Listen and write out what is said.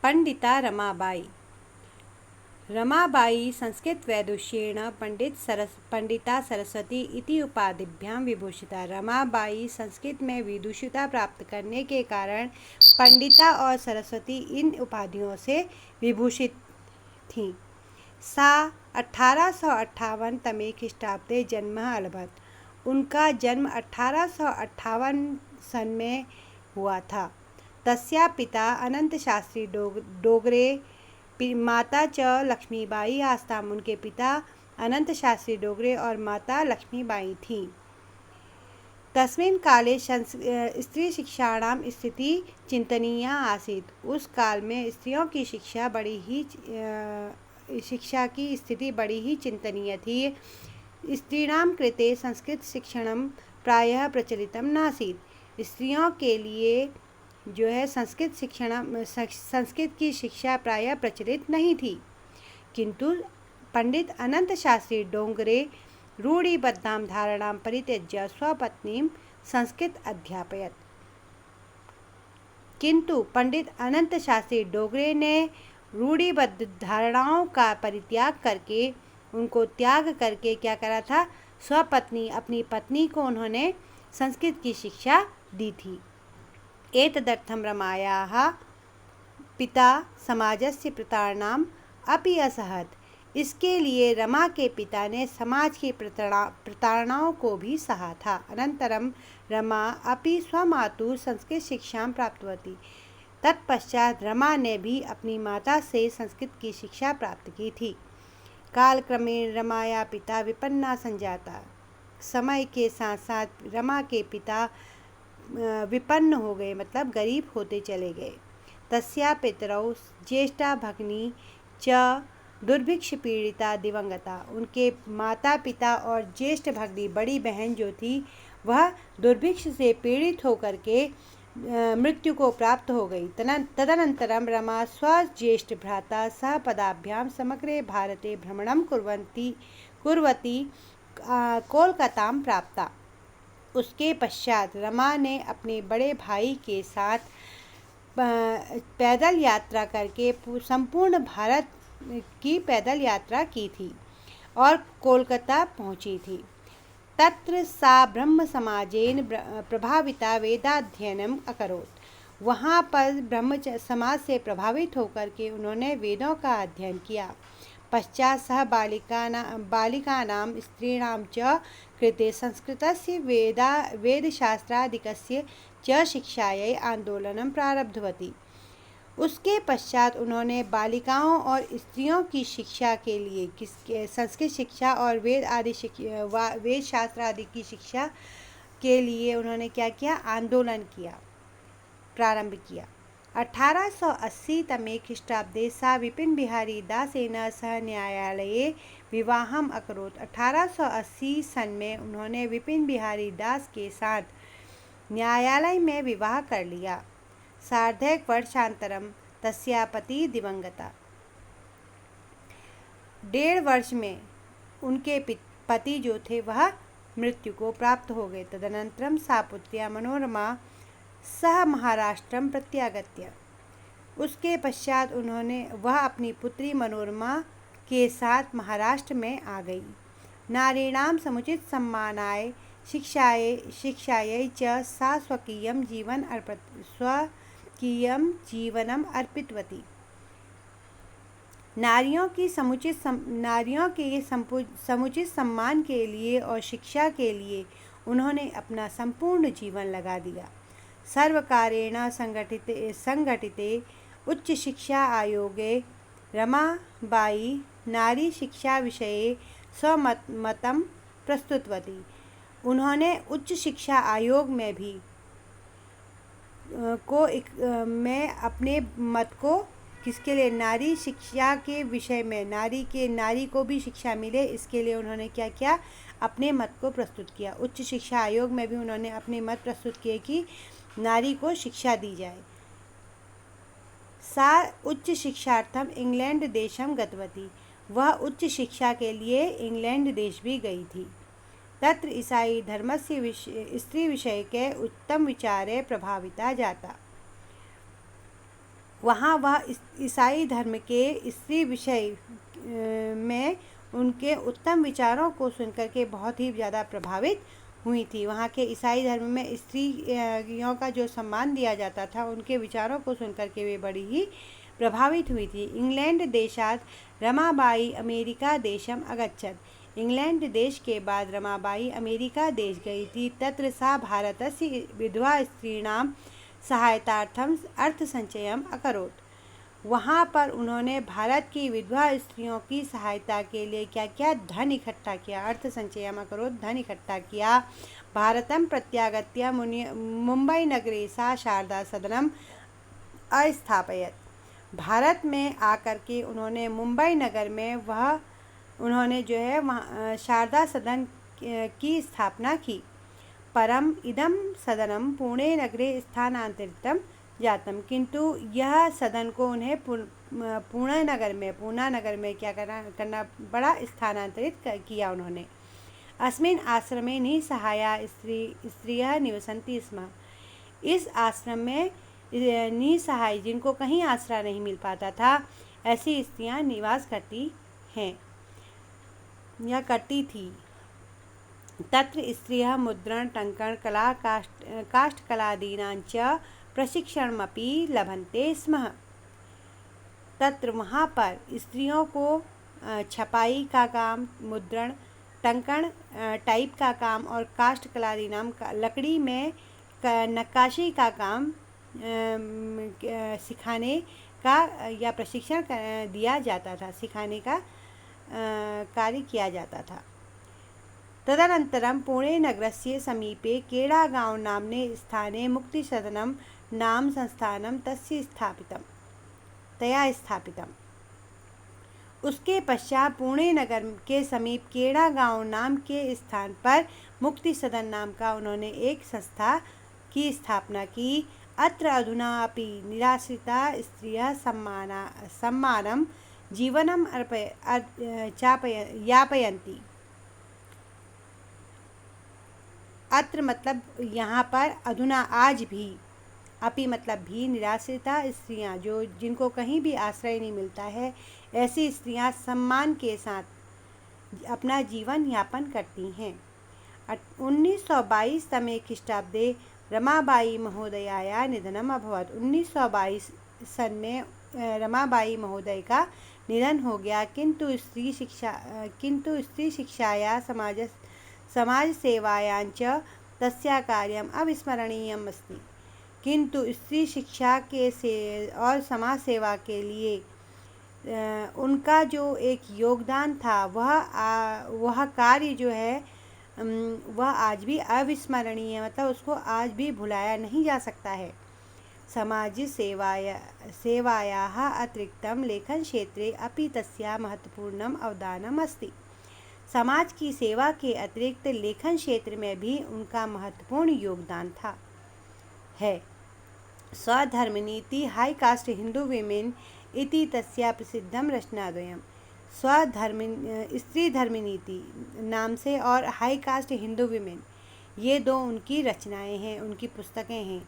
पंडिता रमाबाई। रमाबाई संस्कृतवैदुष्येण पंडिता सरस्वती इति उपाधिभ्यां विभूषिता। रमाबाई संस्कृत में विदुषता प्राप्त करने के कारण पंडिता और सरस्वती इन उपाधियों से विभूषित थीं। सा 1858 तमे ख्रीष्टाब्दे जन्मः अलभत। उनका जन्म 1858 सन में हुआ था। तस्या पिता अनंत शास्त्री डोगरे माता च लक्ष्मीबाई आस्ताम्। उनके पिता अनंत शास्त्री डोगरे और माता लक्ष्मीबाई थीं। तस्मिन् काले स्त्री शिक्षाणां स्थिति चिंतनीया आसीत्। उस काल में स्त्रियों की शिक्षा की स्थिति बड़ी ही चिंतनीय थी। स्त्रीणां कृते संस्कृत शिक्षणं प्रायः प्रचलितं नासीत्। स्त्रियों के लिए जो है संस्कृत की शिक्षा प्रायः प्रचलित नहीं थी। किंतु पंडित अनंत शास्त्री डोंगरे रूढ़िबद्धां धारणां परित्यज्य स्वपत्नीं संस्कृत अध्यापयत्। किंतु पंडित अनंत शास्त्री डोगरे ने रूढ़िबद्ध धारणाओं का परित्याग करके, उनको त्याग करके क्या करा था, अपनी पत्नी को उन्होंने संस्कृत की शिक्षा दी थी। एतदर्थं रमायाः पिता समाजस्य प्रताड़नाम् अपि असहत। इसके लिए रमा के पिता ने समाज की प्रताड़नाओं को भी सहा था। अनंतरम रमा अपि स्वमातुः संस्कृत शिक्षां प्राप्तवती। तत्पश्चात रमा ने भी अपनी माता से संस्कृत की शिक्षा प्राप्त की थी। कालक्रमेण रमाया पिता विपन्ना संजाता। समय के साथ साथ रमा के पिता विपन्न हो गए, मतलब गरीब होते चले गए। तस्या पितरौ ज्येष्ठा भगिनी च दुर्भिक्ष पीड़िता दिवंगता। उनके माता पिता और ज्येष्ठ भगिनी बड़ी बहन जो थी वह दुर्भिक्ष से पीड़ित होकर के मृत्यु को प्राप्त हो गई। तदनंतरम रमा स्वज्येष्ठ भ्राता सह पदाभ्याम समग्रे भारते भ्रमणं कुर्वती कोलकातां प्राप्ता। उसके पश्चात रमा ने अपने बड़े भाई के साथ पैदल यात्रा करके संपूर्ण भारत की पैदल यात्रा की थी और कोलकाता पहुंची थी। तत्र सा ब्रह्म समाजेन प्रभाविता वेदाध्ययनम अकरोत्। वहाँ पर ब्रह्म समाज से प्रभावित होकर के उन्होंने वेदों का अध्ययन किया। पश्चात् सह बालिकानां स्त्रीणां च कृते संस्कृतस्य वेदशास्त्रादिकस्य च शिक्षायै आंदोलनं प्रारब्धवती। उसके पश्चात उन्होंने बालिकाओं और स्त्रियों की शिक्षा के लिए संस्कृत शिक्षा और वेद शास्त्र आदि की शिक्षा के लिए उन्होंने क्या किया, आंदोलन किया, प्रारंभ किया। 1880 तमे ख्रीष्टाब्दे सा विपिन बिहारी दासेन सह न्यायालये विवाहम अकरोत्। 1880 सन में उन्होंने विपिन बिहारी दास के साथ न्यायालय में विवाह कर लिया। सार्धैक वर्षांतरम तस्या पति दिवंगता। 1.5 वर्ष में उनके पति जो थे वह मृत्यु को प्राप्त हो गए। तदनंतरम सा पुत्र्या मनोरमा सह महाराष्ट्रम प्रत्यागत्य। उसके पश्चात वह अपनी पुत्री मनोरमा के साथ महाराष्ट्र में आ गई। नारीणां समुचित सम्मानाय शिक्षायै च सा स्वकीयं जीवनम अर्पितवती। नारियों के समुचित सम्मान के लिए और शिक्षा के लिए उन्होंने अपना संपूर्ण जीवन लगा दिया। सर्वकारेण संगठिते उच्च शिक्षा आयोगे रमाबाई नारी शिक्षा विषये स्वमतं प्रस्तुतवती। उन्होंने उच्च शिक्षा आयोग में भी मैं अपने मत को किसके लिए, नारी शिक्षा के विषय में, नारी को भी शिक्षा मिले, इसके लिए उन्होंने क्या किया, अपने मत को प्रस्तुत किया। उच्च शिक्षा आयोग में भी उन्होंने अपने मत प्रस्तुत किए कि नारी को शिक्षा दी जाए। सा उच्च शिक्षार्थम इंग्लैंड देशम गतवती। वह उच्च शिक्षा के लिए इंग्लैंड देश भी गई थी। तत्र ईसाई धर्मस्य स्त्री विषयके उत्तम विचारे प्रभाविता जाता। वहाँ वह ईसाई धर्म के स्त्री विषय में उनके उत्तम विचारों को सुनकर के बहुत ही ज़्यादा प्रभावित हुई थी। वहाँ के ईसाई धर्म में स्त्रियों का जो सम्मान दिया जाता था, उनके विचारों को सुनकर के वे बड़ी ही प्रभावित हुई थी। इंग्लैंड देशात रमाबाई अमेरिका देशम अगच्छत्। इंग्लैंड देश के बाद रमाबाई अमेरिका देश गई थी। तत्र सा भारतस्य विधवा स्त्रीणां सहायतार्थम अर्थसंचयम अकरोत्। वहाँ पर उन्होंने भारत की विधवा स्त्रियों की सहायता के लिए क्या क्या धन इकट्ठा किया। अर्थ संचयम अकरोत्, धन इकट्ठा किया। भारतम प्रत्यागत्य मुंबई नगरे सा शारदा सदनम अस्थापयत। भारत में आकर के उन्होंने मुंबई नगर में उन्होंने जो है वहाँ शारदा सदन की स्थापना की। परम इदम सदनम पुणे नगरे स्थानांतरितम जातम। किंतु यह सदन को उन्हें पूना नगर में क्या करना बड़ा स्थानांतरित किया उन्होंने। अस्मिन् आश्रमे निसहाया स्त्रियः निवसन्ति स्म। इस आश्रम में निसहाय, जिनको कहीं आसरा नहीं मिल पाता था, ऐसी स्त्रियां निवास करती हैं या करती थी। तत्र स्त्रियः मुद्रण टंकण कला काष्ठकलादीनां च प्रशिक्षणमपि लभन्ते स्म। तत्र वहाँ पर स्त्रियों को छपाई का काम, मुद्रण, टंकण, टाइप का काम और काष्ठकलादि नाम का लकड़ी में नक्काशी का काम सिखाने का या प्रशिक्षण दिया जाता था, सिखाने का कार्य किया जाता था। तदनन्तरं पुणे नगरस्य समीपे केडागांव नाम्ने स्थाने मुक्तिसदनं नाम संस्थानं तया स्थापितम्। उसके पश्चात पुणे नगर के समीप केड़ा गांव नाम के स्थान पर मुक्ति सदन नाम का उन्होंने एक संस्था की स्थापना की। अत्र अधुना अपि निराश्रिता स्त्रियः सम्मानं जीवनम यापयन्ति। अत्र मतलब यहाँ पर, अधुना आज भी, अपि मतलब भी, निराश्रिता स्त्रियाँ जो जिनको कहीं भी आश्रय नहीं मिलता है, ऐसी स्त्रियाँ सम्मान के साथ अपना जीवन यापन करती हैं। 1922 तमे ख्रीष्टाब्दे रमाबाई महोदयाया निधनम अभवत्। 1922 सन में रमाबाई महोदय का निधन हो गया। किंतु स्त्री शिक्षाया समाज सेवायां च तस्या कार्यम अविस्मरणीयम अस्ति। किंतु स्त्री शिक्षा के और समाज सेवा के लिए उनका जो एक योगदान था, वह कार्य जो है वह आज भी अविस्मरणीय, मतलब उसको आज भी भुलाया नहीं जा सकता है। समाज सेवायाः अतिरिक्तं लेखन क्षेत्रे अपि तस्याः महत्वपूर्णम् अवदानम् अस्ति। समाज की सेवा के अतिरिक्त लेखन क्षेत्र में भी उनका महत्वपूर्ण योगदान है। स्वधर्मनीति हाई कास्ट हिंदू विमेन इति तस्या प्रसिद्धम रचनाद्वयम्। स्त्री धर्मनीति नाम से और हाई कास्ट हिंदू विमेन, ये दो उनकी रचनाएं हैं, उनकी पुस्तकें हैं।